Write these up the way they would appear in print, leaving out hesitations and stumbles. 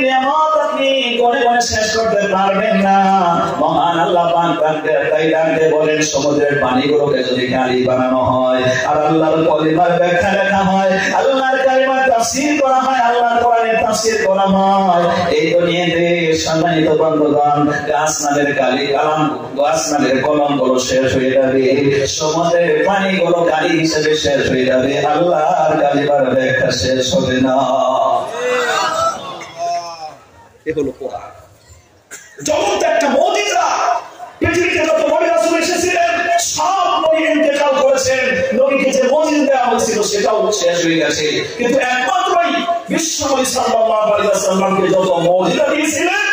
নিয়ামত আপনি কোনে কোনে শেষ করতে পারবেন না। মহান আল্লাহ পাক তাই ডাকতে বলেন সমুদ্রের পানিগুলোকে যদি গাড়ি বানানো হয় আর আল্লাহর কলিমার ব্যাখ্যা লেখা হয়, আল্লাহর কালিমার তাফসীর করা হয়, আল্লাহর কোরআনের তাফসীর করা হয়, এই দুনিয়াতে সম্মানিত বন্ধুগণ গাছ নামের গাছ নামের কলমগুলো শেষ হয়ে যাবে, সমুদ্রের পানিগুলো গাড়ি হিসেবে শেষ হয়ে যাবে, আল্লাহর কালিমার ব্যাখ্যা শেষ হবে না। এ হলো কোরআন। জগৎ একটা মুজিজা। পৃথিবীতে যত নবী রাসূল এসেছিলেন সব নবী ইন্তেকাল করেছেন, নবীকে যে মুজিজা দেওয়া হয়েছিল সেটাও শেষ হয়ে গেছে, কিন্তু একমাত্রই বিশ্বনবী সাল্লাল্লাহু আলাইহি ওয়াসাল্লামকে যত মুজিজা দিয়েছিলেন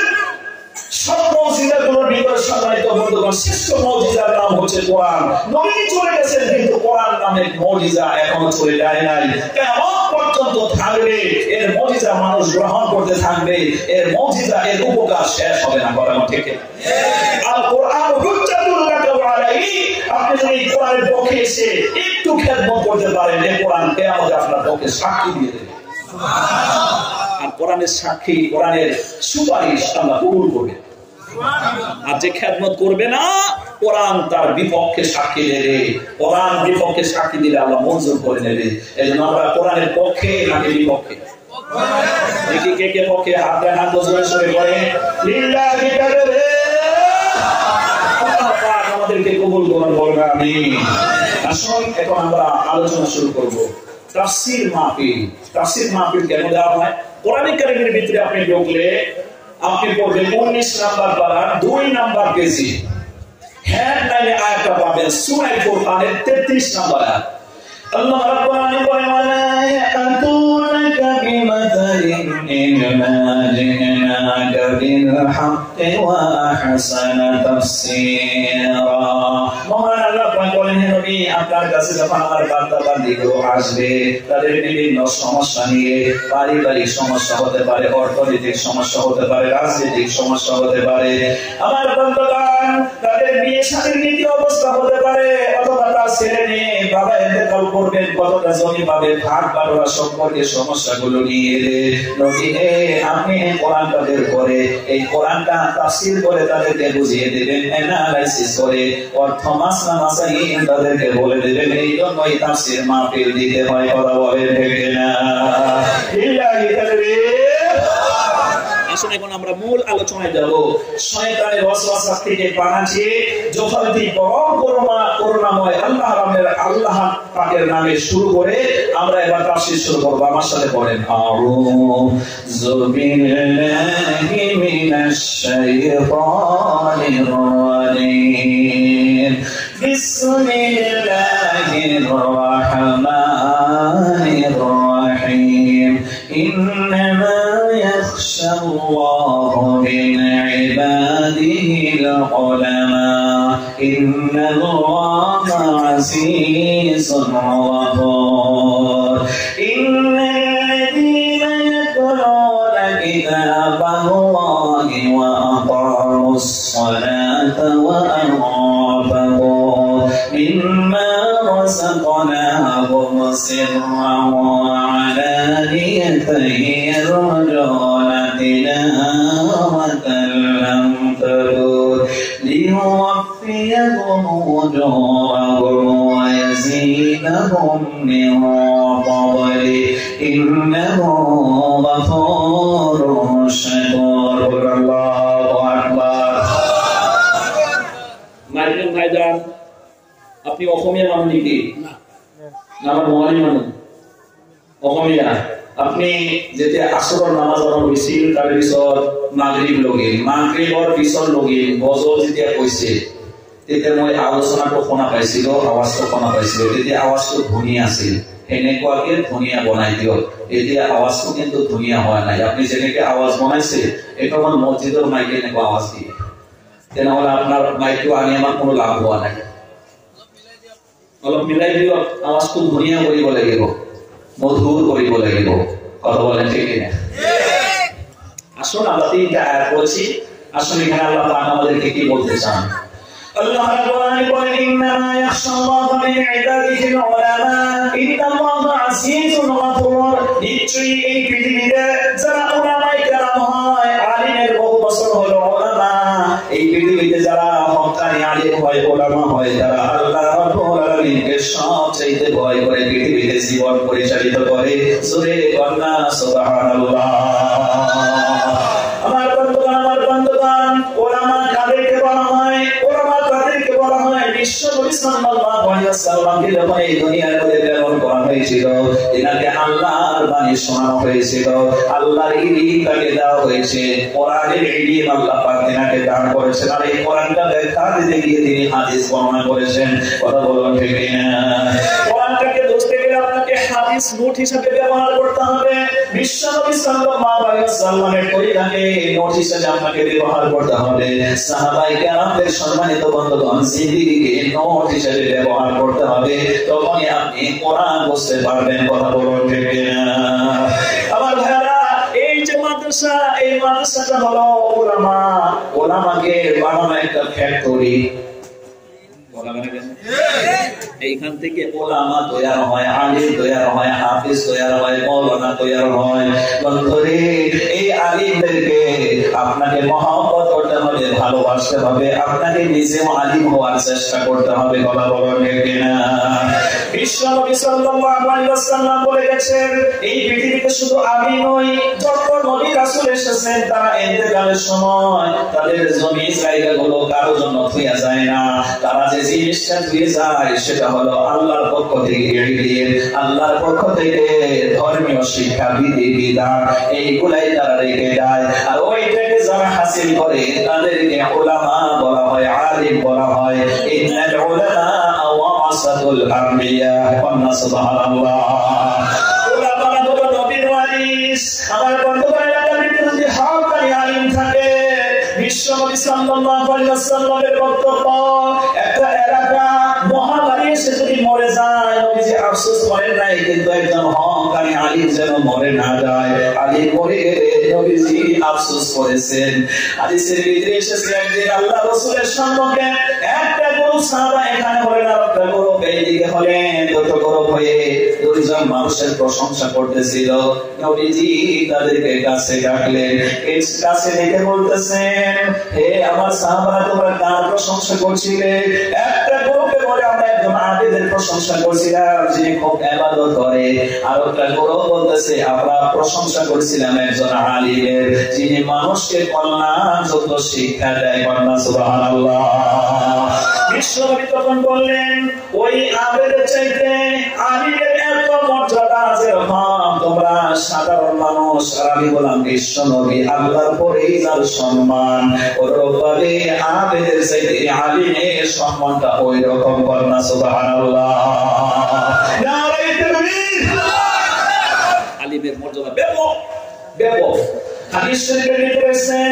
সব মুজিজাগুলোর ভিতরে সম্মানিত বন্ধুগণ শ্রেষ্ঠ মুজিজার নাম হচ্ছে কোরআন। নবী চলে গেছেন কিন্তু কোরআন নামের মুজিজা এখনো চলে যায় নাই, কিয়ামত পর্যন্ত থাকবে, এর মুজিজা মানুষ গ্রহণ করতে থাকবে, এর মুজিজা এর উপকার শেষ হবে না। কথা ঠিক ঠিক। আল কোরআন হুজ্জাতুল লাকা ওয়া আলাইহি, আপনি যদি কোরআনের পক্ষে এসে একটু খেদমত করতে পারেন এই কোরআন কিয়ামতে আপনার পক্ষে সাক্ষী দিয়ে দেবে। সুবহানাল্লাহ। আর কোরআনের সাক্ষী, কোরআনের সুপারিশ আল্লাহ কবুল করবে। আর যে খেদমত করবে না কোরআন তার বিপক্ষে সাক্ষী দেবে, কোরআন বিপক্ষে সাক্ষী দিলে আল্লাহ মঞ্জুর করে নেবে। এজন্য আমরা কোরআনের পক্ষে নাকি বিপক্ষে? দেখি কে কে পক্ষে হাত দেখান তো জোরে সোরে করে লিল্লাহি তাআলা। আল্লাহ পাক আমাদেরকে কবুল করুন বলুন আমিন। আসুন এখন আমরা আলোচনা শুরু করব। তাফসীর মাহফিল। তাফসীর মাহফিল কেন দেওয়া হয়? কোরআন কারীমের ভিতরে আপনি ঢুকলে আপনি পড়বেন 19 নাম্বার পারার 2 নাম্বার পেজে হেডলাইনে আয়াতটা পাবেন সূরা ফুরকানের 33 নাম্বার আয়াত। আল্লাহ রাব্বুল আলামিন বলেন ওয়ালা ইয়াতুনাকা বিমাসালিন ইল্লা জিনাকা বিল হাক্কি ওয়া আহসানা তাফসীরা। মহান আল্লাহ পাক বলেন হে নবী আপনার কাছে যখন আমার বান্দা বান্দীগুলো আসবে তাদের বিভিন্ন সমস্যা নিয়ে, পারিবারিক সমস্যা হতে পারে, অর্থনৈতিক সমস্যা হতে পারে, রাজনৈতিক সমস্যা হতে পারে, আমার বান্দাগণ তাদের বিয়ে শাদীর নীতি অবস্থা হতে পারে, অথবা তার ছেলে নিয়ে বাবা ইন্তেকাল করবেন, কতটা জমি পাবে, ভাগ বাটোয়ারা সম্পর্কে সমস্যাগুলো নিয়ে নবী আপনি এই কোরআনটা বের করে এই কোরআনটা তাফসীর করে তাদেরকে বুঝিয়ে দেবেন, অ্যানালাইসিস করে অর্থ মাসলা মাসাইল তাদেরকে বলে দেবেন। এই জন্যই তাফসীর মাহফিল দিতে হয়। কথা বলেন ঠিক না? লিল্লাহি তাকবীর। আসুন এখন আমরা মূল আলোচনায় যাব। শয়তানের ওয়াসওয়াসা থেকে বাঁচিয়ে যথারীতি পরম করুণাময় আল্লাহ পাকের নামে শুরু করে আমরা এবার তাফসীর শুরু করব। আমার সাথে পড়েন আউযু বিল্লাহি মিনাশ শাইতানির রাজিম বিসমিল্লাহির রাহমানির রাহিম ইন্নামা ইয়াখশাল্লাহু মিন ইবাদিহিল উলামা ইন্নাল্লাহা আজিজুন গফুর ইন্নাল্লাযীনা ইয়াতলুনা কিতাবাল্লাহি ওয়া আকামুস সালাতা ওয়া আনফাকু মিম্মা রাযাকনাহুম সিরran ওয়া আলানিয়াতান yarjuna tilawatan lam tabur liyuwaffiyahum ujurahum wa yazidahum min fadlihi innahu ghafurun shakur। Allahu আকবার। মাইকেল ভাইজান আপনি অসমীয়া মানুষ নাকি? না, আমার মহানি মানুষ অসমীয়া। আপনি যেতিয়া আসৰৰ নামাজ পঢ়া হৈছিল তাৰ পিছত মাগৰিবৰ পিছত বজৰ যেতিয়া কৈছে তেতিয়া মই আলোচনাটো শুনা পাইছিলো, আৱাজটো শুনা পাইছিলো। তেতিয়া আৱাজটো ধুনীয়া আছিল, এনেকুৱাকে ধুনীয়া বনাই দিয়ক। এতিয়া আৱাজটো কিন্তু ধুনীয়া হোৱা নাই। আপুনি যেনেকে আৱাজ বনাইছে এইটো আমাৰ মছজিদৰ মাইকে এনেকুৱা আৱাজ দিয়ে, তেনেহ'লে আপোনাৰ মাইকটো আনি আমাৰ কোনো লাভ হোৱা নাই। অলপ মিলাই দিয়ক, আৱাজটো ধুনীয়া কৰিব লাগিব, মধুৰ কৰিব লাগিব। কথা বলেন ঠিক না? আসুন আমরা 3টা আয়াত পড়ছি। আসুন এখানে আল্লাহ পাক আমাদেরকে কি বলতে চান। আল্লাহ রাব্বুল আলামিন বলেন ইন্নামা ইয়াখশাল্লাহু মিন ইবাদিহিল উলামা ইন্নাল্লাহা আজিজুন গফুর। নিশ্চয়ই এই পৃথিবীতে যারা উলামায়ে কেরাম কোরআনে শোনানো হয়েছিল, আল্লাহর ইলম তাকে দেওয়া হয়েছে, কোরআনের ইলম আল্লাহ পাক তাকে দান করেছেন, আর এই কোরআনটা ব্যাখ্যা দিতে গিয়ে তিনি হাদিস বর্ণনা করেছেন। কথা বলুন ঠিক না? কোরআনটাকে বুঝতে গেলে আপনাকে হাদিস নোট হিসেবে ব্যবহার করতে হবে। বিশ্বনবী সাল্লাল্লাহু আলাইহি ওয়াসাল্লামের তরিকাকে নোট হিসেবে আপনাকে ব্যবহার করতে হবে। সাহাবায়ে কেরামদের সম্মানিত বন্ধুগণ জিন্দেগিকে নোট হিসেবে ব্যবহার করতে হবে, তখনই আপনি কোরআন বুঝতে পারবেন। কথা বলুন ঠিক না? আমার ভাইরা, এই যে মাদ্রাসা, এই মাদ্রাসাটা হলো ওলামাকে বানানো একটা ফ্যাক্টরি। এইখান থেকে ওলামা তৈরি হয়, আলিম তৈরি হয়, হাফিজ তৈরি হয়, মাওলানা তৈরি হয়। বন্ধুরে, এই আলিমদেরকে আপনাকে মহব্বত করতে হবে, ভালোবাসতে হবে, আপনাকে নিজেও আলিম হওয়ার চেষ্টা করতে হবে। কথা বলুন ঠিক না? বিশ্বনবী সাল্লাল্লাহু আলাইহি ওয়াসাল্লাম বলে গেছেন, এই পৃথিবীতে শুধু আমি নই, যত নবী রাসূল এসেছেন তারা ইন্তেকালের সময় তাদের জমি জায়গাগুলো কারো জন্য থুয়া যায় না। তারা যে জিনিসটা থুয়ে যায় সেটা হলো আল্লাহর পক্ষ থেকে ইলম, আল্লাহর পক্ষ থেকে ধর্মীয় শিক্ষা, বিধি বিধান, এইগুলাই তারা রেখে যায়। আর ওইটাকে যারা হাসিল করে তাদেরকে উলামা বলা হয়, আলিম বলা হয়। ইন্নাল উলামা ওয়ারাসাতুল আমবিয়া। সুবহানাল্লাহ। উলামা হলো নবীর ওয়ারিস। আমার বন্ধুগণ, এলাকার ভিতরে যদি হকানি আলিম থাকে, বিশ্বনবী সাল্লাল্লাহু আলাইহি ওয়াসাল্লামের বক্তব্য, একটা এলাকা মহামারী এসে যদি মরে যায়, নবীজি আফসোস করেন নাই, কিন্তু একজন হকানি আলিম যেন মরে না যায়। আলিম মরে গেলে নবীজি আফসোস করেছেন। হাদিসের ভিতরে এসেছে, একদিন আল্লাহ রাসূলের সম্মুখে একটা গরু সাহাবা এখানে হলেন, আর একটা গরু এইদিকে হলেন, দুটো গরু হয়ে দুইজন মানুষের প্রশংসা করতেছিল। নবীজি তাদেরকে কাছে ডাকলেন, এই কাছে ডেকে বলতেছেন, হে আমার সাহাবারা, তোমরা কার প্রশংসা করছিলে? একটা গরুকে বলে আমরা একজন আবেদের প্রশংসা করছিলাম, যিনি খুব ইবাদত করে। আর একটা গরু বলতেছে, আমরা প্রশংসা করেছিলাম একজন আলিমের, যিনি মানুষকে কল্যাণযুক্ত শিক্ষা দেয়। সুবহানাল্লাহ। বিশ্বনবী তখন বললেন, ওই আবেদের চাইতে আলিমের এত মর্যাদা যেরকম, তোমরা সাধারণ মানুষ, আর আমি বললাম বিশ্বনবী আল্লাহর পরেই যার সম্মান, ওরকমভাবে আবেদের চাইতে আলিমের সম্মানটা ওই রকম করনা। সুবহানাল্লাহ। নারে তাকবীর। আলিমের মর্যাদা ব্যাপক ব্যাপক। হাদিস শরীফের ভিতরে আছে,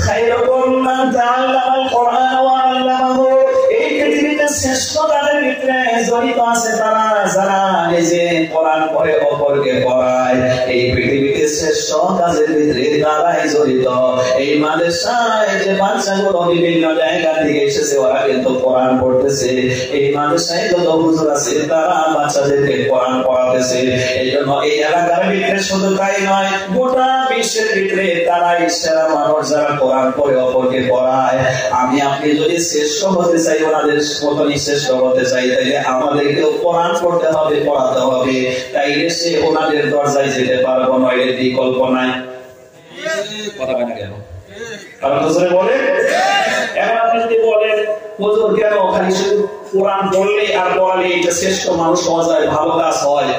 খায়রুকুম মান তাআল্লামাল কুরআন ওয়া আল্লামাহু। এই পৃথিবীতে শ্রেষ্ঠ তাদের ভিতরে জড়িত আছে তারা যারা নিজে কোরআন পড়ে অপরকে পড়ায়। এই পৃথিবীতে শ্রেষ্ঠ কাজের ভিতরে তারাই জড়িত। এই মাদ্রাসায় যে বাচ্চাগুলো বিভিন্ন জায়গা থেকে এসেছে, ওরা কিন্তু কোরআন পড়তেছে। এই মাদ্রাসায় যত হুজুর আছে তারা বাচ্চাদেরকে কোরআন পড়াতেছে। এই জন্য এই এলাকার ভিতরে শুধু তাই নয়, গোটা বিশ্বের ভিতরে তারাই সেরা মানুষ যারা কোরআন পড়ে অপরকে পড়ায়। আমি আপনি যদি শ্রেষ্ঠ হতে চাই, ওনাদের মতনই শ্রেষ্ঠ হতে চাই, তাইলে আমাদেরকেও কোরআন পড়তে হবে, পড়াতে হবে। তাইলে সে ওনাদের দরজায় যেতে পারবো, নইলে বিকল্প নাই। কথা বলে কেন? কারণ হুজুরে বলে, এখন আপনি যদি বলেন হুজুর কেন খালি শুধু কোরআন পড়লে আর পড়ালে এটা শ্রেষ্ঠ মানুষ হওয়া যায়, ভালো কাজ হয়,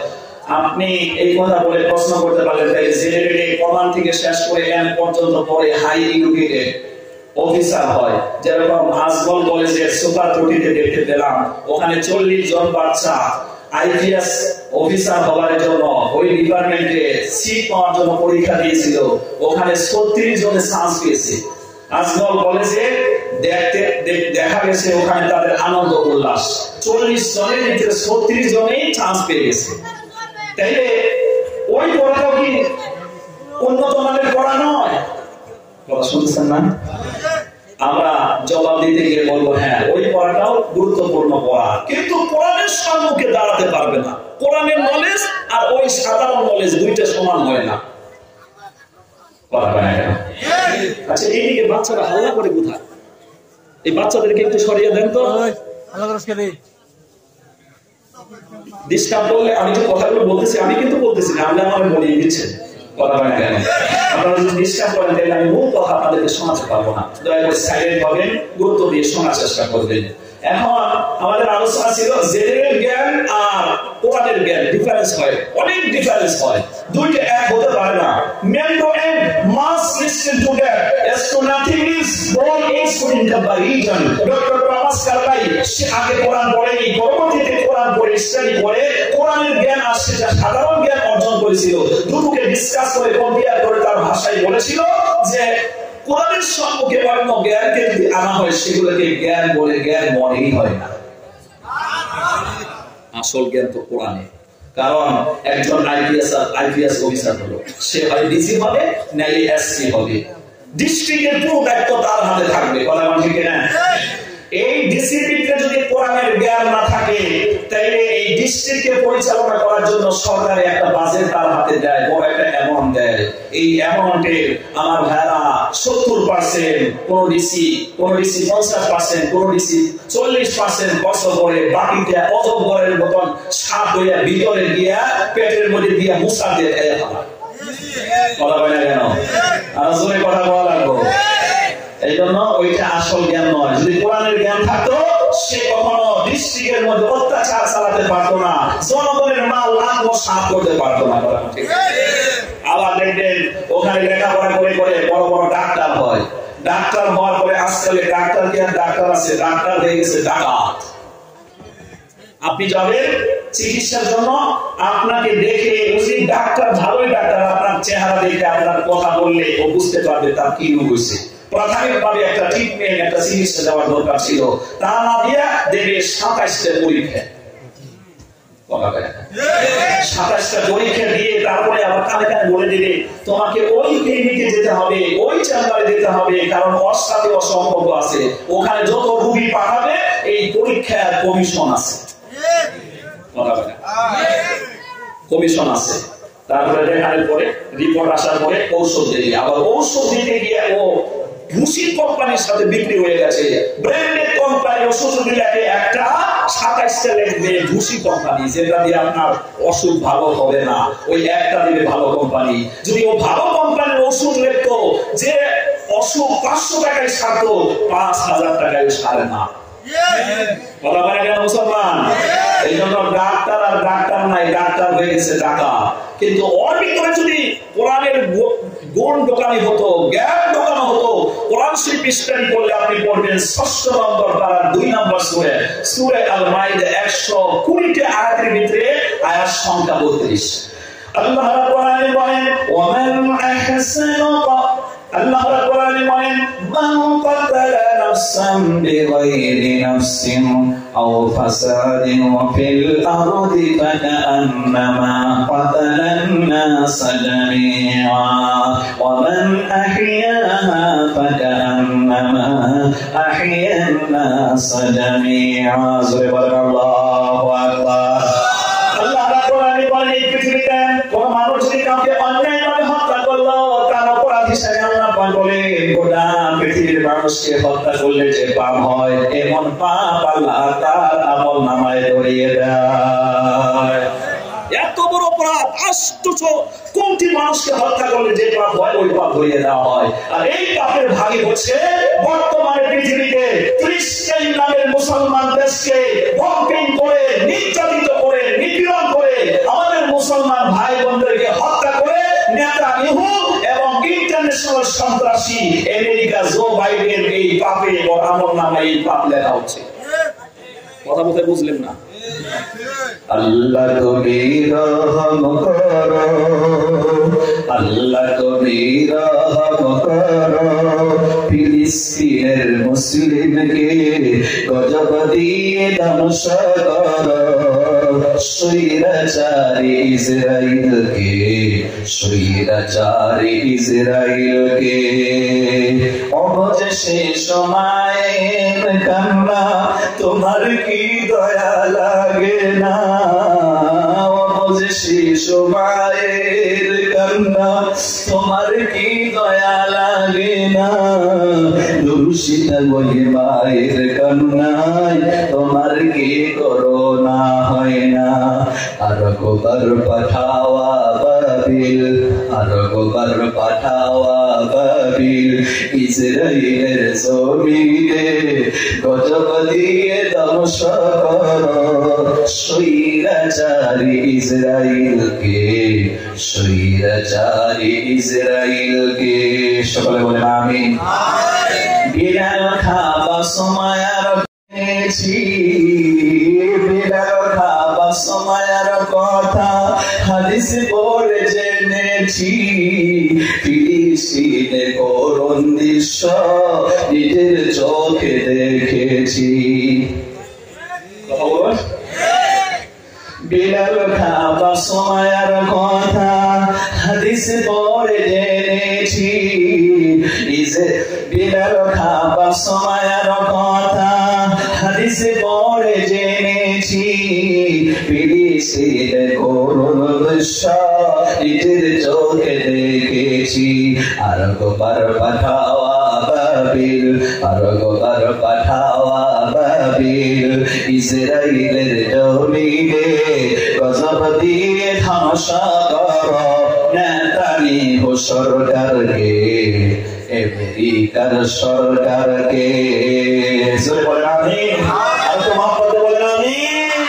আপনি এই কথা বলে প্রশ্ন করতে পারলেন, তাই জেনারেলি প্রমাণ থেকে শেষ করে এম পর্যন্ত পড়ে হাই এডুকেটেড অফিসার হয়। যেরকম আজমল কলেজের সুপার ত্রুটিতে দেখতে পেলাম, ওখানে 40 জন বাচ্চা আইপিএস অফিসার হওয়ার জন্য ওই ডিপার্টমেন্টে সিট পাওয়ার জন্য পরীক্ষা দিয়েছিল, ওখানে 36 জনের চান্স পেয়েছে। আজমল কলেজে দেখা গেছে ওখানে তাদের আনন্দ উল্লাস, 40 জনের ভিতরে 36 জনেই চান্স পেয়ে গেছে। তাইলে ওই পড়াটাও কি উন্নত মানের পড়া নয়? কথা শুনছেন না? আমরা জবাব দিতে গিয়ে বলবো, হ্যাঁ ওই পড়াটাও গুরুত্বপূর্ণ পড়া, কিন্তু কোরআনের সম্মুখে দাঁড়াতে পারবে না। কোরআনের নলেজ আর ওই সাধারণ নলেজ দুইটা সমান হয় না। আচ্ছা, এইদিকে বাচ্চারা হাল্লা করে কোথায়? এই বাচ্চাদেরকে একটু সরিয়ে দেন তো। ডিস্টার্ব করলে আমি যে কথাগুলো বলতেছি, আমি কিন্তু বলতেছি না, আপনি আমাকে বলিয়ে দিচ্ছেন। কথা বলেন কেন? আপনারা যদি ডিস্টার্ব করেন তাহলে আমি মূল কথা আপনাদেরকে শোনাতে পারবো না। দয়া করে সাইলেন্ট হবেন, গুরুত্ব দিয়ে শোনার চেষ্টা করবেন। এখন আমাদের আলোচনা ছিল জেনারেল জ্ঞান আর কোরআনের জ্ঞান ডিফারেন্স হয়, অনেক ডিফারেন্স হয়, দুইটা এক হতে পারে না। Men and must listen to that as to nothing is born in comparison. Doctor Prabhas কারবাই সে আগে কোরআন পড়েনি, পরবর্তীতে কোরআন পড়ে স্টাডি করে কোরআনের জ্ঞান আর সেটা সাধারণ জ্ঞান অর্জন করেছিল, দুটোকে ডিসকাস করে কম্পেয়ার করে তার ভাষায় বলেছিল যে কোরআনের সম্মুখে অন্য জ্ঞানকে যদি আনা হয় সেগুলোকে জ্ঞান বলে, জ্ঞান মনেই হয় না। আসল জ্ঞান তো কোরআনে। কারণ একজন আইপিএস অফিসার হলো, সে হয় ডিসি হবে নাইলে এসসি হবে, ডিস্ট্রিক্টের পুরো দায়িত্ব তার হাতে থাকবে, কথা বলেন ঠিক না? এই ডিসিপ্লিনে যদি কোরআনের জ্ঞান না থাকে তাহলে এই ডিস্ট্রিক্টকে পরিচালনা করার জন্য সরকারে একটা বাজেট তার হাতে দেয়, বড় একটা অ্যামাউন্ট দেয়। এই অ্যামাউন্টে আমার ভাইরা 70%, কোন ডিসি 50%, কোন ডিসি 40% খরচ করে, বাকিটা অজগরের মতন সাপ হইয়া ভিতরে গিয়া পেটের মধ্যে দিয়া মুসা দিয়ে খেয়ে ফেলা। কথা বলে না কেন? আর জোরে কথা বলা লাগবো। এই জন্য ওইটা আসল জ্ঞান নয়। যদি কোরআনের জ্ঞান থাকতো সে কখনো ডিস্ট্রিক্টের মধ্যে অত্যাচার চালাতে পারতো না, জনগণের মাল আত্মসাৎ করতে পারতো না। ঠিক আবার দেখবেন ওখানে লেখাপড়া করে করে বড় বড় ডাক্তার হয়, ডাক্তার হওয়ার পরে আজকাল ডাক্তার কি আর ডাক্তার আছে, ডাক্তার হয়ে গেছে ডাকাত। আপনি যাবেন চিকিৎসার জন্য, আপনাকে দেখে বুঝি ডাক্তার ভালোই ডাক্তার, আপনার চেহারা দেখে আপনার কথা বললে ও বুঝতে পারবে তার কি রোগ হয়েছে। প্রাথমিকভাবে একটা ট্রিটমেন্ট, একটা চিকিৎসা দেওয়ার দরকার ছিল, তা না দিয়ে দেবে 27টা পরীক্ষা। 27টা পরীক্ষা দিয়ে তারপরে আবার কানে কানে বলে দিবে তোমাকে ওই ক্লিনিকে যেতে হবে, ওই চেম্বারে যেতে হবে, কারণ ওর সাথে অসম্পর্ক আছে, ওখানে যত রোগী পাঠাবে এই পরীক্ষার কমিশন আছে, কমিশন আছে। তারপরে দেখার পরে রিপোর্ট আসার পরে ঔষধ দেবে, আবার ঔষধ দিতে গিয়ে ও ভুসি কোম্পানির সাথে বিক্রি হয়ে গেছে, ব্র্যান্ডেড কোম্পানি ওষুধ দিলে একটা 27টা লিখবে ভুসি কোম্পানি, যেটা দিয়ে আপনার অসুখ ভালো হবে না, ওই একটা দিবে ভালো কোম্পানি। যদি ও ভালো কোম্পানির ওষুধ লিখতো যে অসুখ 500 টাকায় সারতো, 5000 টাকায় সারে না। কথা বলে কেন মুসলমান? এই জন্য ডাক্তার আর ডাক্তার নাই, ডাক্তার হয়ে গেছে ডাকা। কিন্তু ওর ভিতরে যদি কোরআনের গুণ ঢোকানো হতো, জ্ঞান ঢোকানো হতো, কোরআন শরীফ স্টাডি করলে আপনি পড়বেন 6 নম্বর পারার 2 নম্বর সূরা আল মাইদা 120টা আয়াতের ভিতরে আয়াত সংখ্যা 32। আল্লাহ কোরআনে বলেন ওয়ামান আহসানু, আল্লাহ কোরআনে বলেন মান কাতালা নাফসান বিগাইরি নাফসিন আও ফাসাদিন ফিল আরদি ফাকান্নামা কাতালান নাস জামিআ ওয়া মান আহইয়াহা ফাকান্নামা আহইয়ান নাস জামিআ। সুবহানাল্লাহু আকবার। আল্লাহ কোরআনে বলেন এই পৃথিবীতে কোন মানুষ যদি কাউকে অন্যায়ভাবে হত্যা করলো, তার অপরাধ হিসেবে আল্লাহ পাক বলেন গোটা পৃথিবীর মানুষকে হত্যা করলে যে পাপ হয়, এমন পাপ আল্লাহ তার আমলনামায় ধরিয়ে দেয়। এত বড় অপরাধ, 800 কোটি মানুষকে হত্যা করলে যে পাপ হয় ওই পাপ ধরিয়ে দেওয়া হয়। আর এই পাপের ভাগী হচ্ছে বর্তমানে পৃথিবীতে 30 নামের মুসলমান দেশকে বম্পিং করে, নির্যাতিত করে, নিপীড়ন করে, আমাদের মুসলমান ভাই বোনদেরকে হত্যা করে নেতানিয়াহু এবং ইন্টারন্যাশনাল সন্ত্রাসী আমেরিকা জো বাইডেন এই পাপে ওর আমলনামায় এই পাপ লেখা হচ্ছে। কথা বলতে বুঝলেন না? আল্লাহ তুমি রহম করো, আল্লাহ তুমি রহম করো, ফিলিস্তিনের মুসলিমকে গজব দিয়ে ধ্বংস করো, স্বৈরাচারী ইসরাইলকে, স্বৈরাচারী ইসরাইলকে। অবশেষে সময়ের কান্না তোমার কি দয়া লাগে না, অবশেষে সময়ের কান্না তোমার কি দয়া লাগে না, দুর্শিতা বলে মায়ের কান্নায় তোমার কি করোনা হয় না। আর গোবর পাঠাওয়া বাবিল, আর গোবর পাঠাওয়া বাবিল ইসরাইলের জমিনে গজব দিয়ে ধ্বংস করো স্বৈরাচারী ইসরাইলকে স্বৈরাচারী ইসরাইলকে সকলে বলেন আমিন বিলাল খাবার সময় বিলাল খাবার সময়ের কথা হাদিস পড়ে জেনেছি ফিলিস্তিনে করুণ দৃশ্য নিজের চোখে দেখেছি বিলাল খাবার সময়ের কথা হাদিস পড়ে জেনেছি বিলাল খাবার সময়ের কথা হাদিস পড়ে জেনেছি ফিলিস্তিনে করুণ দৃশ্য নিজের চোখে দেখেছি আর গোবার পাঠাওয়া বাবিল আর গোবার পাঠাওয়া বাবিল ইসরাইলের জমিনে গজব দিয়ে ধ্বংস করো নেতানিয়াহু সরকারকে আমেরিকার সরকারকে জোরে বলেন আমিন আর তো মহব্বতে বলেন আমিন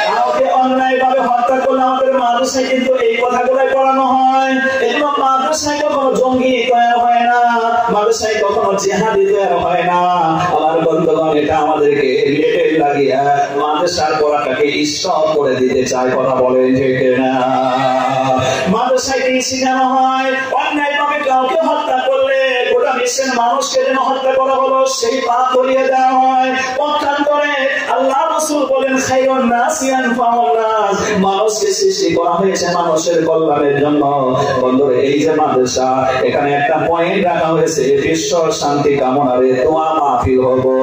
কাউকে অন্যায়ভাবে হত্যা করলে আমাদের মাদ্রাসায় কিন্তু এই কথাগুলোই পড়ানো হয় এগুলো মাদ্রাসায় কখনো জঙ্গি তৈরি হয় না মাদ্রাসায় কখনো জিহাদি তৈরি হয় না আমার বন্ধুগণ এটা আমাদেরকে লেটেল লাগিয়া মাদ্রাসার পড়াটাকে স্টপ করে দিতে চায় কথা বলেন ঠিক না মাদ্রাসায় কি শেখানো হয় অন্যায়ভাবে কাউকে হত্যা করলে গোটা বিশ্বের মানুষকে যেন হত্যা করা হলো সেই পাপ ধরিয়ে দেওয়া হয় পক্ষান্তরে আল্লাহ রাসূল বলেন খায়রুন নাসি আনফাউন নাস মানুষকে সৃষ্টি করা হয়েছে মানুষের কল্যাণের জন্য বন্ধুরা এই যে মাদ্রাসা এখানে একটা পয়েন্ট রাখা হয়েছে বিশ্ব শান্তি কামনারে দোয়া মাহফিল হবে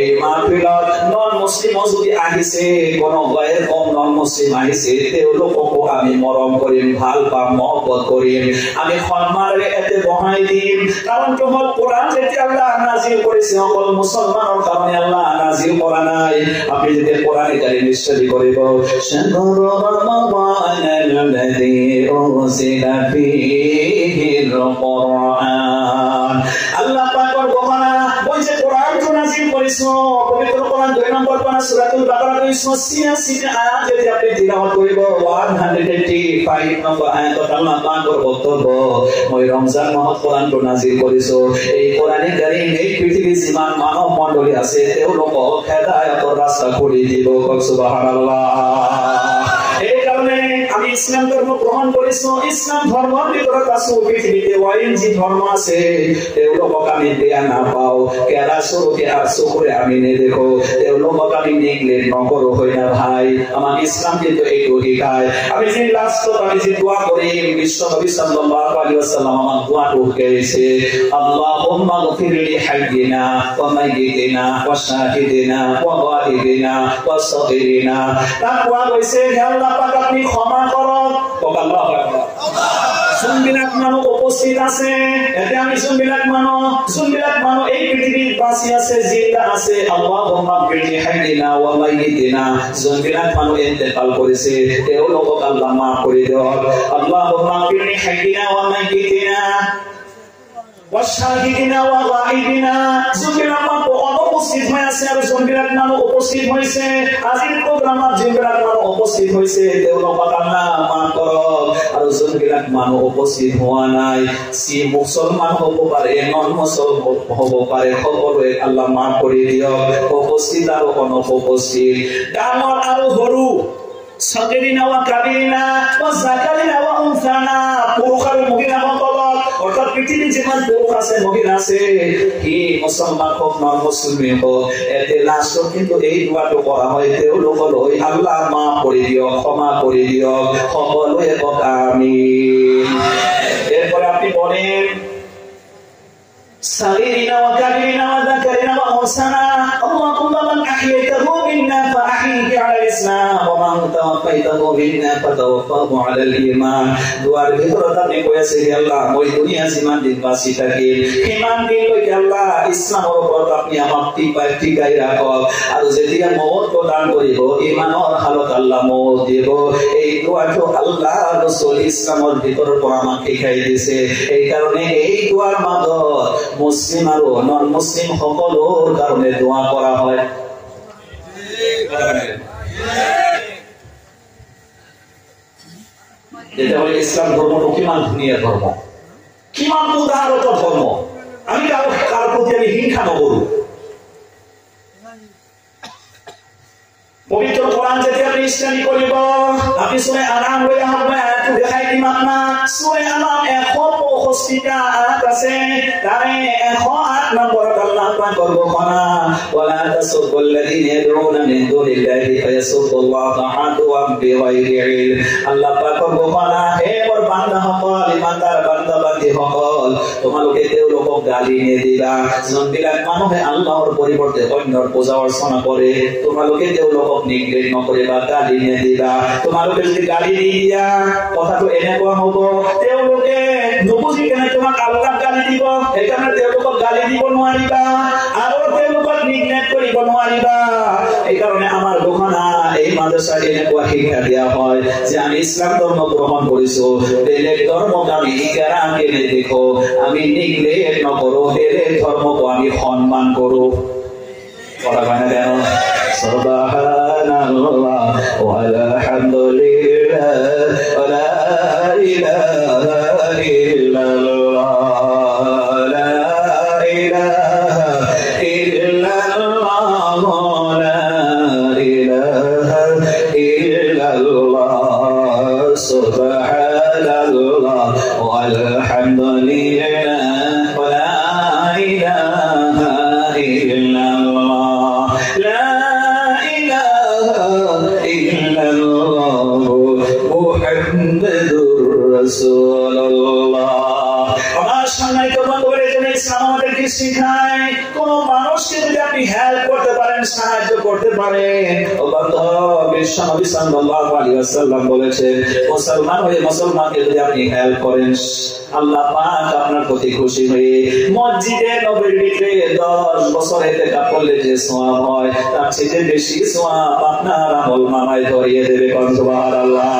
এই মাহফিলত নন মুসলিম যদি আহিছে কোন গায়ের কম নন মুসলিম আহিছে তেওঁলোককো আমি মরম করিম ভাল পাম মহব্বত করিম আমি সম্মানৰে এতে বহাই দিম কারণ তোমার কোরআন যেটি আল্লাহ নাযিল করেছে সকল মুসলমানের কারণে আল্লাহ নাযিল করা নাই আপনি যদি কোরআনে কারীম স্টাডি করিব শাহরু রমাদানাল্লাযী উনজিলা ফীহিল কুরআন আল্লাহ পাকের ঘোষণা বলছে কোরআন তো নাযিল করেছে পবিত্র কোরআন 2 নম্বর পারা সূরাতুল বাকারা 286 আয়াত যদি আপনি তিলাওয়াত করিব 185 নম্বর আয়াত আল্লাহ পাকের বক্তব্য মই রমজান মাহত কোরআন তো নাযিল করেছে এই কোরআনে কারীম এই পৃথিবীর জীবন মানব মণ্ডলী আছে তেওঁলোকক হেদায়েতৰ রাস্তা খুলি দিব সুবহানাল্লাহ এই কারণে আমি ইসলাম ধর্ম গ্রহণ করেছি ইসলাম ধর্মের ভিতরে আছে পৃথিবীতে ওয়াইনজি ধর্ম আছে তেওঁলোকক আমি দেয়া না পাও কেলা সরকে আর সুরে আমি নে দেখো তেওঁলোকক আমি নেগলেক্ট নকরো হয় না ভাই আমার ইসলাম কিন্তু এই শিখায় আমি যে লাস্ট আমি যে দোয়া করি বিশ্ব নবী সাল্লাল্লাহু আলাইহি ওয়াসাল্লাম আমার দোয়া করেছে আল্লাহুম্মা গফির লি হাইয়িনা ওয়া মাইয়িতিনা ওয়া শাহিদিনা ওয়া গায়িবিনা ওয়া সাগীরিনা তাকওয়া কইছে হে আল্লাহ পাক আপনি ক্ষমা করুন আল্লাহু আকবার সুন্নাত মানো উপস্থিত আছে এতে আমি সুন্নাত মানো এই পৃথিবীর বাসি আছে জিন্দা আছে আল্লাহুম্মা গফিরলি হাইয়িনা ওয়া মাইয়িতিনা সুন্নাত মানো ইন্তেকাল করেছে এও লোক আল্লাহ maaf করে দাও আল্লাহুম্মা গফিরলি হাইয়িনা ওয়া মাইয়িতিনা ওয়া শাহিদিনা ওয়া গায়িবিনা সুন্নাত মানো উপস্থিত হয়েছে আর সুন্নাত মানো উপস্থিত হয়েছে আজির প্রোগ্রামত সুন্নাত মানো উপস্থিত হয়েছে এও লোক আল্লাহ maaf করো আর সুন্নাত মানো উপস্থিত হওয়া নাই সি মুসলমান হব পারে নন মুসলমান হব পারে সকলে আল্লাহ maaf করে দিও উপস্থিত আর অনুপস্থিত ডাঙৰ আৰু সৰু সাগিরিনা ওয়া কাবিরিনা ওয়া যাকারিনা ওয়া উনসানা পুরুষ আর মহিলা মতলব অর্থাৎ পৃথিবীর যেমন পুরুষ আছে মহিলা আছে কি মুসলমান হোক নন মুসলিম হোক এতে লাস্ট কিন্তু এই দোয়াটো করা হয় তেওঁলোকলৈ আল্লাহ maaf করে দিও ক্ষমা করে দিও সকলে কক আমিন এরপর আপনি বলেন صغيرنا وكبيرنا وذكرنا وأنثانا اللهم من أحييته منا فأحيه على الإسلام ومن توفيته منا فتوفاه على الإيمان দুয়ার ভিতরে আপনি কইছে হে আল্লাহ ওই দুনিয়া জিমান দিন বাসি থাকে ইমান দিন লই আল্লাহ ইসলামের উপর আপনি আমার টিকাই রাখো আর যেদিয়া মওত প্রদান করিব ঈমানের হালত আল্লাহ মওত দিব এই দোয়াটো আল্লাহ রাসূল ইসলামের ভিতর আমাকে শিখাই দিয়েছে এই কারণে এই দোয়ার মাধ্যমে মুসলিম আর নন মুসলিম সকলের কারণে দোয়া করা হয় এটা হলো ইসলাম ধর্ম কিমান দুনিয়া ধর্ম কিমান উদারত ধর্ম আমি কারো প্রতি আমি হিংসা নকরু পবিত্র কোরআন যেতে আপনি স্টাডি করিব আপনি সূরা আনাম লইয়া হবে একটু দেখাই দিমাম না সূরা আনাম 165টা আয়াত আছে তারে 108 নম্বর আল্লাহ পাক করব খানা ওয়ালা তাসুবুল্লাযিনা ইয়াদউনা মিন দুনিল্লাহি ফায়াসুবুল্লাহা আদওয়াম বিগাইরি ইলম আল্লাহ পাক করব খানা হে মোর বান্দা সকল ইমানদার বান্দা বান্দী সকল তোমালোকে তেওঁলোকক গালি নিদিবা যোনবিলাক মানুহে আল্লাহৰ পৰিৱৰ্তে অন্যৰ পূজা অৰ্চনা কৰে তোমালোকে তেওঁলোকক নিগ্ৰহ নকৰিবা গালি নিদিবা তোমালোকে যদি গালি দিয়া কথাটো এনেকুৱা হ'ব তেওঁলোকে নুবুজি কেনে তোমাক আল্লাহ গালি দিব সেইকাৰণে তেওঁলোকক গালি দিব নোৱাৰিবা আৰু তেওঁলোকক নিগ্ৰহ কৰিব নোৱাৰিবা এই কাৰণে আমাৰ ঘোষণা এই মাদ্ৰাসাত এনেকুৱা শিক্ষা দিয়া হয় যে আমি ইছলাম ধৰ্ম গ্ৰহণ কৰিছো বেলেগ ধৰ্মক আমি ইকাৰাকে নেদেখো আমি নিগ্ৰহ নকৰো বেলেগ ধৰ্মক আমি সন্মান কৰো কথা মানে কেন সুবহানাল্লাহ ওয়ালহামদুলিল্লাহ ওয়ালা ইলাহা ইল্লাল্লাহ লা ইলাহা ইল্লাল্লাহ লা ইলাহা ইল্লাল্লাহ সুবহানাল্লাহ ওয়ালহামদুলিল্লাহ ওয়ালা ইলাহা ইল্লাল্লাহ লা মুহাম্মাদুর রাসূলুল্লাহ আমার সম্মানিত বন্ধুরা এই ইসলাম আমাদেরকে শেখায় কোন মানুষকে যদি আপনি হেল্প করতে পারেন সাহায্য করতে পারেন ও বন্ধু বিশ্বনবী সাল্লাল্লাহু আলাইহি ওয়াসাল্লাম বলেছেন মুসলমান হয়ে মুসলমানকে যদি আপনি হেল্প করেন আল্লাহ পাক আপনার প্রতি খুশি হয়ে মসজিদে নববীর ভিতরে 10 বছর ইতিকাফ করলে যে সওয়াব হয় তার চেয়ে বেশি সওয়াব আপনার আমলনামায় ধরিয়ে দেবে সুবহানাল্লাহ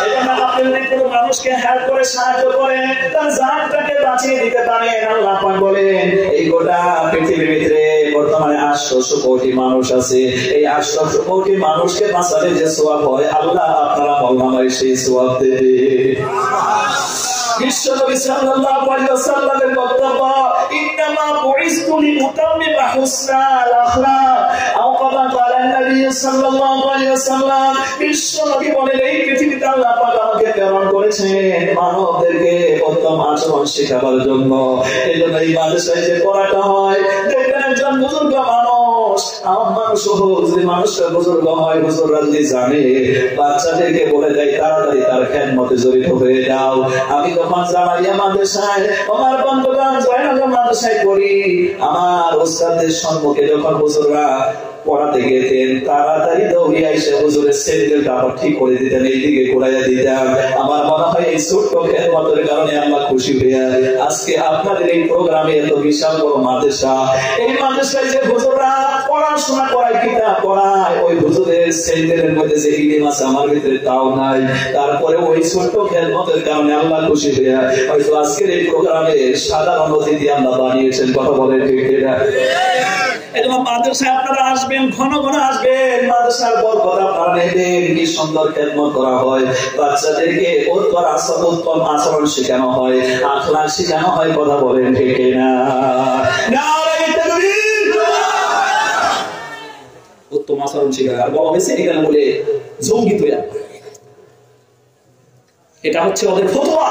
এজন্য আপনি যদি কোনো মানুষকে হেল্প করে সাহায্য করে তার জানটাকে বাঁচিয়ে দিতে পারেন আল্লাহ পাক বলেন এই গোটা পৃথিবীর ভিতরে বর্তমানে 800 কোটি মানুষ আছে এই 800 কোটি মানুষকে বাঁচালে যে সওয়াব হয় আল্লাহ আপনার আমলনামায় সেই সওয়াব দেবে বিশ্বনবী সাল্লাল্লাহু আলাইহি ওয়াসাল্লামের বক্তব্য ইন্নামা বুইসতু লিউতাম্মিমা হুসনাল আখলাক আও কামা ক্বালা নবী সাল্লাল্লাহু আলাইহি ওয়াসাল্লাম বিশ্বনবী বলেন এই পৃথিবীতে আল্লাহ পাক আমাকে প্রেরণ করেছেন মানবদেরকে উত্তম আচরণ শেখাবার জন্য এজন্য এই মাদ্রাসায় যে পড়াটা হয় দেখবেন একজন বুজুর্গ মানুষ মানুষটা বুজুর্গ হয় হুজুররা যদি জানে বাচ্চাদেরকে বলে দেয় তাড়াতাড়ি তার খেদমতে জড়িত হয়ে যাও আমি যখন জামাইয়া মাদ্রাসায় আমার বন্ধুগণ জয়নগর মাদ্রাসায় পড়ি আমার ওস্তাদের সম্মুখে যখন হুজুররা পড়াতে গেতেন তাড়াতাড়ি দৌড়িয়ে এসে হুজুরের সেন্টের কাপড় ঠিক করে দিতেন এইদিকে ঘুরাইয়া দিতাম আমার মনে হয় এই ছোট্ট খেদমতের কারণে আমরা খুশি হয়ে আজকে আপনাদের এই প্রোগ্রামে এত বিশাল বড় মাদ্রাসা এই মাদ্রাসায় যে হুজুররা পড়াশোনা করায় কিতাব পড়ায় ওই হুজুরের সেন্টের মধ্যে যে ইলম আছে আমার ভিতরে তাও নাই তারপরে ওই ছোট্ট খেদমতের কারণে আল্লাহ খুশি হয়ে হয়তো আজকের এই প্রোগ্রামে সাধারণ অতিথি আমরা বানিয়েছেন কথা বলে ঠিক এটা এজন্য মাদ্রাসায় আপনারা আসবেন ঘন ঘন আসবেন মাদ্রাসার বরকত আপনারা নেবেন কি সুন্দর খেদমত করা হয় বাচ্চাদেরকে উত্তম আচরণ শেখানো হয় আখলাক শেখানো হয় কথা বলেন ঠিক না নারে তাকবীর উত্তম আচরণ শেখানো আর বলা হয়েছে এখানে বলে জঙ্গি তৈরি এটা হচ্ছে ওদের ফতোয়া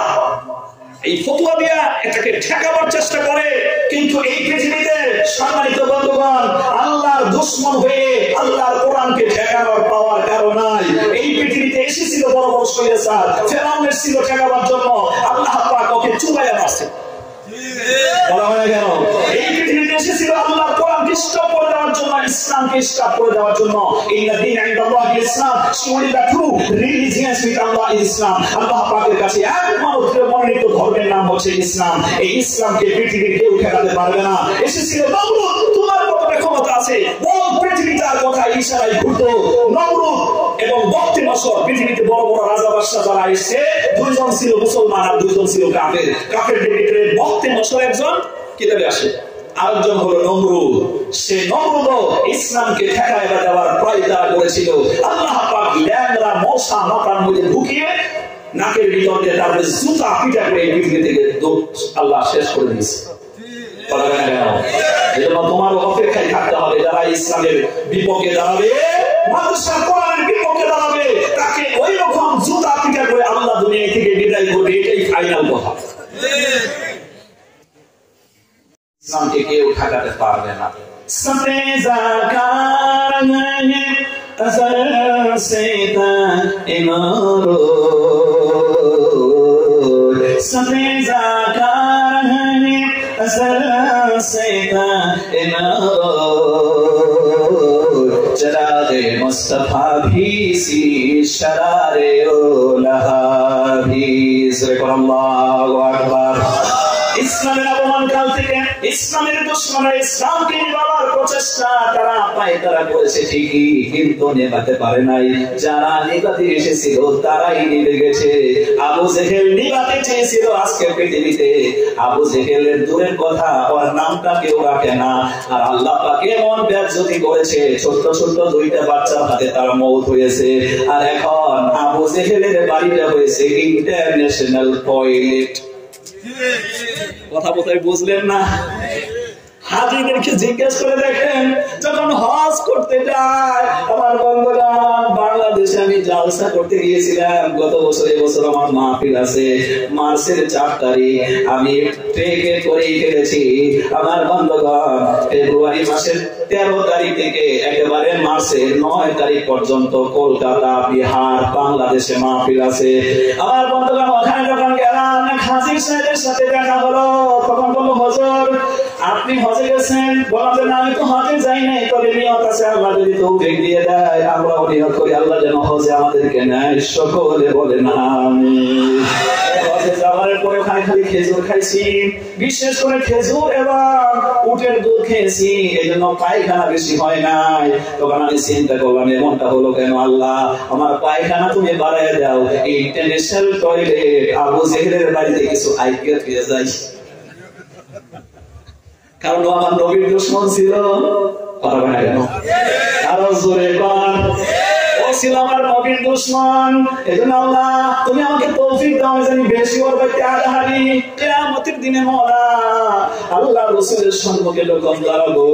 এই ফতোয়া দিয়া এটাকে ঠেকাবার চেষ্টা করে কিন্তু এই পৃথিবীতে সম্মানিত বন্ধুগণ আল্লাহর দুশমন হয়ে আল্লাহর কোরআনকে ঠেকানোর পাওয়ার কারণ নাই এই পৃথিবীতে এসেছিল বড় বড় শয়তান ফেরাউনের ছিল ঠেকাবার জন্য আল্লাহ পাক ওকে চুবাইয়া মারছে বলা হয় কেন আল্লাহ কোরআনকে স্টপ করে দেওয়ার জন্য, ইসলামকে স্টপ করে দেওয়ার জন্য। ইন্না দীন ইনদাল্লাহি ইসলাম, surely the true religion with Allah is Islam। আল্লাহ পাকের কাছে একমাত্র মনোনীত ধর্মের নাম হচ্ছে ইসলাম। এই ইসলামকে পৃথিবীর কেউ ঠেকাতে পারবে না। এসেছিল নমরুদ, তোমার কতটা ক্ষমতা আছে, বল পৃথিবীটার কথা ইশারায় ঘুরতো। নমরুদ এবং বক্তেনসর, পৃথিবীতে বড় বড় রাজা বাদশা যারা এসেছে, দুইজন ছিল মুসলমান আর দুইজন ছিল কাফের। কাফেরদের ভিতরে বক্তেনসর একজন, কিতাবে আসে, আরেকজন হলো নমরুদ। সে নমরুদ ইসলামকে ঠেকায় দেওয়ার প্রয়ত্ন করেছিল। আল্লাহ পাক ল্যাংড়া মশা মাথার মধ্যে ঢুকিয়ে নাকের ভিতর দিয়ে তারপরে জুতা পিটা করে পৃথিবী থেকে আল্লাহ শেষ করে দিয়েছে। তোমার অপেক্ষায় থাকতে হবে, যারা ইসলামের বিপক্ষে দাঁড়াবে, মাদ্রাসা কোরআনের বিপক্ষে দাঁড়াবে, তাকে ওই রকম জুতা পিটা করে আল্লাহ দুনিয়া থেকে বিদায় করবে। এটাই ফাইনাল কথা। ইসলামকে কেউ ঠেকাতে পারবে না। चरागे मुस्तफा भी सी शरारे ओलहा भी। अल्लाहु अकबर। ইসলামের অপমান কাল থেকে ইসলামের দুশমনরা ইসলামকে নিভাবার প্রচেষ্টা তারা পায়তারা করেছে ঠিকই, কিন্তু নেভাতে পারে নাই। যারা নিভাতে এসেছিল তারাই নিভে গেছে। আবু জেহেল নিভাতে চেয়েছিল আজকে পৃথিবীতে। আবু জেহেলের দূরের কথা, ওর নামটা কেউ রাখে না। আর আল্লাহ পাক এমন বেজ্জতি করেছে, ছোট্ট ছোট্ট দুইটা বাচ্চার হাতে তার মওত হয়েছে। আর এখন আবু জেহেলের বাড়িটা হয়েছে ইন্টারন্যাশনাল টয়লেট। কথা বোধহয় বুঝলেন না? হাজিদেরকে জিজ্ঞেস করে দেখেন, যখন হজ করতে যায়, আমার বন্ধুগণ, বাংলাদেশে আমি জালসা করতে গিয়েছিলাম গত বছর। এবছর আমার মাহফিল আছে মার্চের 4 তারিখ। আমি ট্রেনে করে ফেলেছি আমার বন্ধুগণ, ফেব্রুয়ারি মাসের 13 তারিখ থেকে একেবারে মার্চের 9 তারিখ পর্যন্ত কলকাতা, বিহার, বাংলাদেশে মাহফিল আছে। আমার বন্ধুগণ, ওখানে যখন গেলাম, হাজির সাহেবের সাথে দেখা হলো। তখন বললো, হুজুর আপনি হজে গেছেন? বললাম যে না, আমি তো হজে যাই নাই, তবে নিয়ত আছে, আল্লাহ যদি তৌফিক দিয়ে দেয় আমরাও নিয়ত করি আল্লাহ যেন হজে আমাদেরকে নেয়। সকলে বলেন আমিন। হজে যাওয়ার পরে ওখানে খালি খেজুর খাইছি, বিশেষ করে খেজুর এবং উটের দুধ খেয়েছি, এই জন্য পায়খানা বেশি হয় নাই। তখন আমি চিন্তা করলাম, এমনটা হলো কেন আল্লাহ? আমার পায়খানা তুমি বাড়ায় দাও। ইন্টারন্যাশনাল টয়লেট আবু জেহেলের বাড়িতে কিছু আইপিএল পেয়ে যাই, কারণ আমার নবীর দুশমন ছিল। পারবে না কেন? আরো জোরে বল। ও ছিল আমার নবীর দুশমন। এজন্য আল্লাহ তুমি আমাকে তৌফিক দাও, জানি বেশি ওর বাইতে আড়াহাড়ি কিয়ামতের দিনে মওলা আল্লাহ রাসূলের সম্মুখে যখন দাঁড়াবো,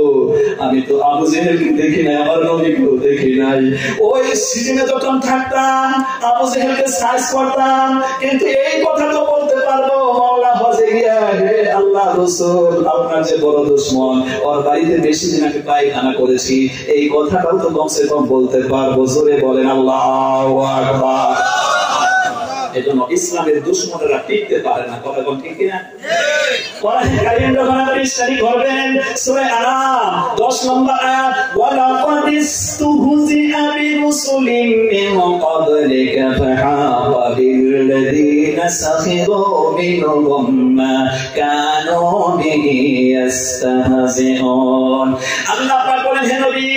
আমি তো আবু জেহেলকে দেখি নাই, আমার নবীকেও দেখি নাই। ওই সিজনে যখন থাকতাম আবু জেহেলকে সাইজ করতাম, কিন্তু এই কথা তো বলতে পারবো মওলা হজে গিয়া, হে আল্লাহ রাসূল আপনার যে বড় দুশমন, ওর বাড়িতে বেশি দিন আমি পায়খানা করেছি, এই কথাটাও তো কমসে কম বলতে পারবো। জোরে বলেন আল্লাহু আকবার। এজন্য ইসলামের দুশমনেরা টিকতে পারে না। কথা কোন ঠিক না? কোরআন কারীম যখন আপনি স্টাডি করবেন, সূরা আনাম 10 নম্বর আয়াত, ওয়া লাকাদ ইস্তুহজিআ বিরুসুলিন মিন ক্বাবলিকা ফাহাকা বিল্লাযীনা সাখিরু মিনহুম মা কানু বিহি ইস্তাহজিউন। আল্লাহ পাক বলেন, হে নবী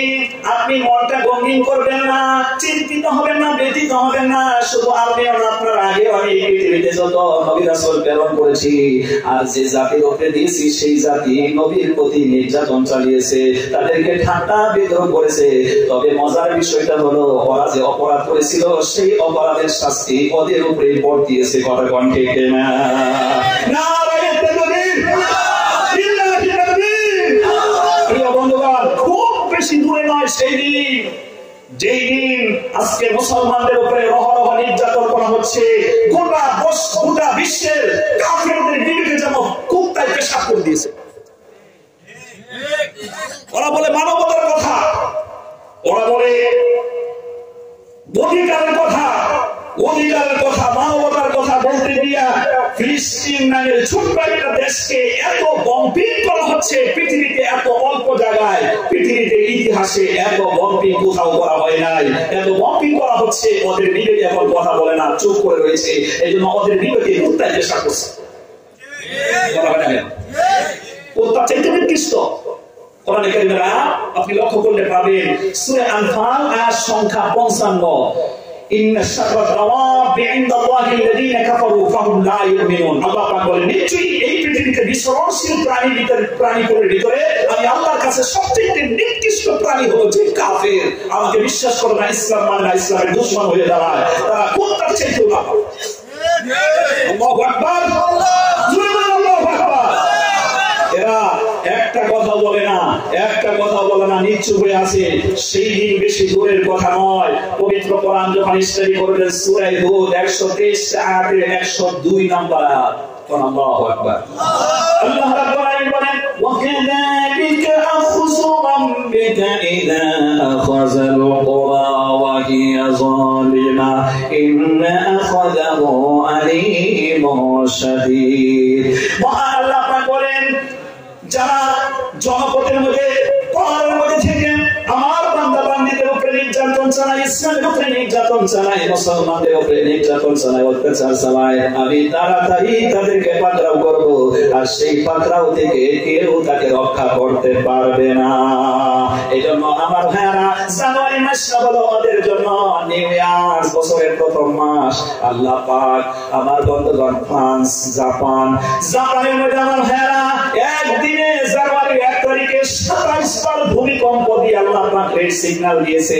আপনি মনটা গম্ভীর করবেন না, চিন্তিত হবেন না, ব্যথিত হবেন না। শুধু আপনি আপনার আগে আমি এই পৃথিবীতে যত নবী রাসূল প্রেরণ করেছি আর যে জাতির উপরে দিয়েছি, সেই জাতি নবীর প্রতি নির্যাতন চালিয়েছে, তাদেরকে ঠাট্টা বিদ্রোহ করেছে। তবে মজার বিষয়টা হলো, ওরা যে অপরাধ করেছিল সেই অপরাধের শাস্তি ওদের উপরে বর্তিয়েছে। কথা কোন ঠিক না? নারায়ে তাকবীর, বিল্লাহি তাকবীর। প্রিয় বন্ধুগণ, খুব বেশি দূরে নয় সেই দিন, যেই দিন আজকে মুসলমানদের উপরে রহরহ নির্যাতন করা হচ্ছে। গোটা বিশ্বের কাফেরদের বিরুদ্ধে যেন কুত্তায় পেশাব করে দিয়েছে। ওরা বলে মানবতার কথা, ওরা বলে অধিকারের কথা, মানবতার কথা বলতে দিয়া ফিলিস্তিন নামের ছোট্ট একটা দেশকে এত বম্পিং করা হচ্ছে, পৃথিবীতে এত অল্প পৃথিবীতে ইতিহাসে এত বম্পিং কোথাও করা হয় নাই। এত বম্পিং করা হচ্ছে, ওদের বিবেকে এখন কথা বলে না, চুপ করে রয়েছে। এই জন্য ওদের বিবেকে হত্যার চেষ্টা করছে। হত্যা চাইতে নিকৃষ্ট কোরআনে কারীমের আয়াত আপনি লক্ষ্য করলে পাবেন, সূরা আনফাল আয়াত সংখ্যা 55। ইন্না শাররাদ দাওয়াবি ইনদাল্লাহিল্লাযীনা কাফারু ফাহুম লা ইউমিনুন। আল্লাহ পাক বলেন, নিশ্চয়ই এই পৃথিবীতে বিচরণশীল প্রাণীর ভিতরে আমি আল্লাহর কাছে সবচেয়ে নিকৃষ্ট প্রাণী হলো যে কাফের। আমাকে বিশ্বাস করে না, ইসলাম মানে না, ইসলামের দুশমন হয়ে দাঁড়ায়, তারা কোনটার চাইতেও না ভালো। আল্লাহু আকবার, আল্লাহু আকবার। এরা একটা কথা বলে না, একটা কথা বলে না, নিশ্চুপ হয়ে আছে। সেই দিন বেশি দূরের কথা নয়। পবিত্র কোরআন যখন স্টাডি করবেন সূরা হুদ 123 আয়াতের 102 নম্বর আয়াত। আল্লাহু আকবার। আল্লাহ রাব্বুল আলামিন বলেন, ওয়াকাযালিকা আখযু রাব্বিকা ইযা আখাযাল কুরা ওয়া হিয়া যালিমা ইন্না আখাযাহু আলীমুন শাদীদ। আল্লাহ পাক বলেন, যারা জনপদের মধ্যে পাহাড়ের মধ্যে থেকে আমার বান্দা বান্দীদের উপরে নির্যাতন চালায়, ইসলামের উপরে নির্যাতন চালায়, মুসলমানদের উপরে নির্যাতন চালায়, অত্যাচার চালায়, আমি তাড়াতাড়ি তাদেরকে পাকড়াও করব, আর সেই পাকড়াও থেকে কেউ তাকে রক্ষা করতে পারবে না। এই জন্য আমার ভাইয়ারা, জানুয়ারি মাসটা হলো আমাদের জন্য নিউ ইয়ার, বছরের প্রথম মাস। আল্লাহ পাক আমার বন্ধুগণ ফ্রান্স, জাপানের মধ্যে আমার ভাইয়ারা একদিনে জানুয়ারি 1 তারিখে 27 বার ভূমিকম্প দিয়ে আল্লাহ পাক রেড সিগন্যাল দিয়েছে।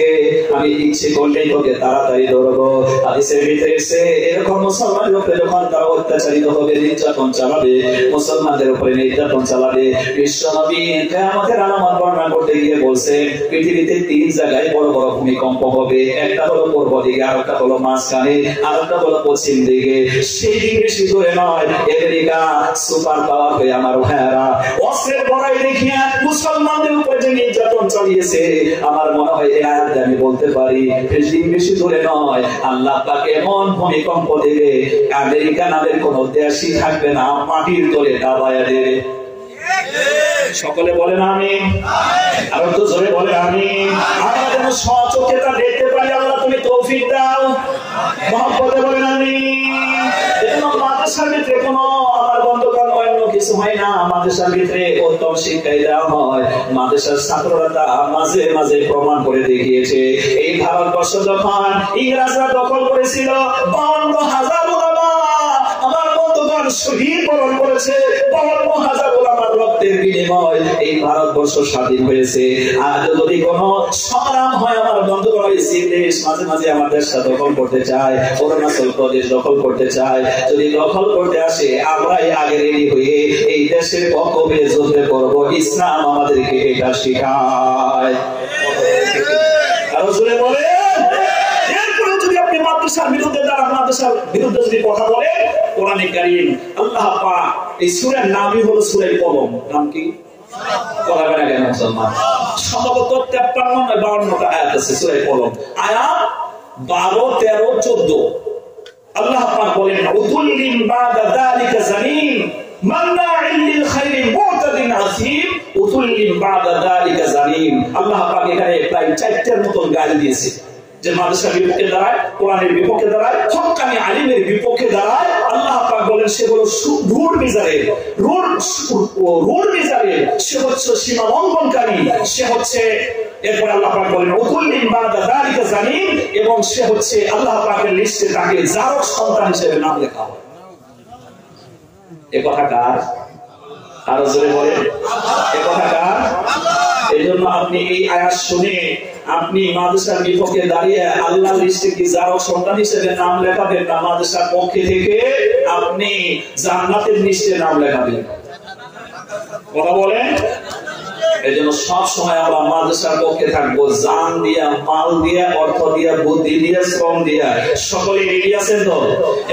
আমি ইচ্ছে করলেই তোকে তাড়াতাড়ি ধরবো। হাদিসের ভিতরে এসেছে, এরকম মুসলমানদের উপরে যখন তারা অত্যাচারিত হবে, নির্যাতন চালাবে, মুসলমানদের উপরে নির্যাতন চালাবে, বিশ্বনবী কিয়ামতের আলামত বর্ণনা করতে গিয়ে বলছে, পৃথিবীতে 3 জায়গায় বড় বড় ভূমিকম্প হবে। একটা হলো পূর্ব দিকে, আরেকটা হলো মাঝখানে, আরেকটা হলো পশ্চিম দিকে। সেই দিকে বেশি দূরে নয়। আমেরিকা সুপার পাওয়ার হয়ে আমার ভাইয়ারা অস্ত্রের বড়াই দেখিয়া মুসলমানদের উপরে যে নির্যাতন চালিয়েছে, আমার মনে হয় এই আয়াতে আমি বলতে পারি বেশি দূরে নয়। আল্লাহ পাক এমন ভূমিকম্প দেবে, আমেরিকা নামের কোন দেশই থাকবে না, মাটির তলে দাবায়া দেবে। সকলে বলেন আমিন। আর একটু জোরে বলে আমিন। আমরা যেন স্বচক্ষে তা দেখতে পাই, আল্লাহ তুমি তৌফিক দাও। মহব্বতে বলেন আমিন। এজন্য মাদ্রাসার ভিতরে কোনো আমার বন্ধুগণ অন্য কিছু হয় না, মাদ্রাসার ভিতরে উত্তম শিক্ষাই দেওয়া হয়। মাদ্রাসার ছাত্ররা তা মাঝে মাঝে প্রমাণ করে দেখিয়েছে। এই ভারতবর্ষ যখন ইংরেজরা দখল করেছিল, 52,000 উলামা আমার বন্ধুগণ শহীদ বরণ করেছে। 52,000 উলামার রক্তের বিনিময় এই ভারতবর্ষ স্বাধীন হয়েছে। আর যদি কোনো সংগ্রাম হয় আমার বন্ধুগণ, এই দেশ মাঝে মাঝে আমার দেশটা দখল করতে চায়, অরুণাচল প্রদেশ দখল করতে চায়, যদি দখল করতে আসে আমরাই আগে রেডি হয়ে এই দেশের পক্ষ হয়ে যুদ্ধ করবো। ইসলাম আমাদেরকে এটা শেখায়। আরো জোরে বলে। এরপরে যদি আপনি মাদ্রাসার বিরুদ্ধে দাঁড়ান, মাদ্রাসার বিরুদ্ধে যদি কথা বলে, কোরআনে কারীম আল্লাহ পাক এই সূরার নামই হলো সূরা কলম। নাম কি? কলমের আগে মুসলমান সম্ভবত 53-52টা আয়াত আছে সূরা কলম। আয়াত 12, 13, 14 আল্লাহ পাক বলেন, উতুল্লিম বাদা যালিকা জানিম মান্নাইল লিল খাইরি মুতাদিন আসিম। উতুল্লিম বাদা যালিকা জানিম। আল্লাহ পাক এখানে প্রায় 4টার মতন গালি দিয়েছে, যে মাদ্রাসার বিপক্ষে দাঁড়ায়, কোরআনের বিপক্ষে দাঁড়ায়, হক্কানি আলিমের বিপক্ষে দাঁড়ায়। আল্লাহ পাক বলেন সেগুলো রুড মিজারের, সে হচ্ছে সীমা লঙ্ঘনকারী, সে হচ্ছে। এরপর আল্লাহ পাক বলেন উতুল্লিম বাদা যালিকা জানিম, এবং সে হচ্ছে আল্লাহ পাকের লিস্টে তাকে জারক সন্তান হিসেবে নাম লেখা হয়। এ কথা কার? আরো জোরে বলেন, এ কথা কার? এই জন্য আপনি এই আয়াত শুনে আপনি মাদ্রাসার বিপক্ষে দাঁড়িয়ে আল্লাহর লিস্টে কি জারক সন্তান হিসেবে নাম লেখাবেন না, মাদ্রাসার পক্ষে থেকে আপনি জান্নাতের লিস্টে নাম লেখাবেন? কথা বলেন। এই জন্য সব সময় আমরা মাদ্রাসার পক্ষে থাকবো, জান দিয়া, মাল দিয়া, অর্থ দিয়া, বুদ্ধি দিয়া, শ্রম দিয়া। সকলে রেডি আছেন তো?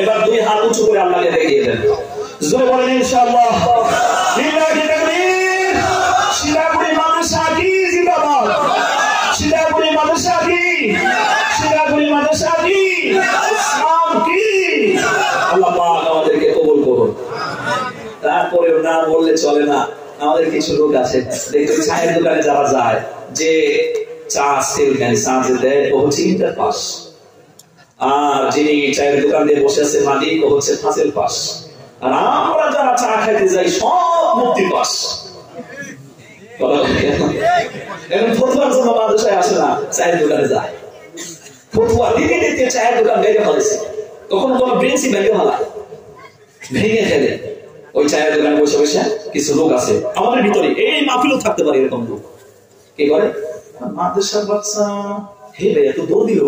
এবার 2 হাত উঁচু করে আল্লাহকে দেখিয়ে দেন, জোরে বলেন ইনশাআল্লাহ। লিল্লাহি তাকবীর। শিলাপুরি মাদ্রাসা কি জিন্দাবাদ। শিলাপুরি মাদ্রাসা কি, শিলাপুরি মাদ্রাসা কি, ইসলাম কি। আল্লাহ পাক আমাদেরকে কবুল করুন। তারপরেও না বললে চলে না, আমাদের কিছু লোক আছে দেখতে চায়ের দোকানে যারা যায়, যে চা সেলম্যান চা যে দেয় ও হচ্ছে ইন্টার পাস, আর যিনি চায়ের দোকান দিয়ে বসে আছে মালিক ও হচ্ছে ফাসেল পাস, আর আমরা যারা চা খাইতে যাই সব মুক্তি পাস। এখন ফতুয়ার জন্য মাদ্রাসায় আসে না, চায়ের দোকানে যায়। ফতুয়া দিতে দিতে চায়ের দোকান ভেঙে ফেলেছে, কখনো কোনো ব্রেঞ্চি ভেঙে ফেলায়, ভেঙে ফেলে ওই চায়ের দোকানে বসে বসে কিছু লোক আছে আমাদের ভিতরে, এই মাহফিলও থাকতে পারে এরকম লোক, কি করে মাদ্রাসার বাচ্চা হে ভাই এত দৌড় দিল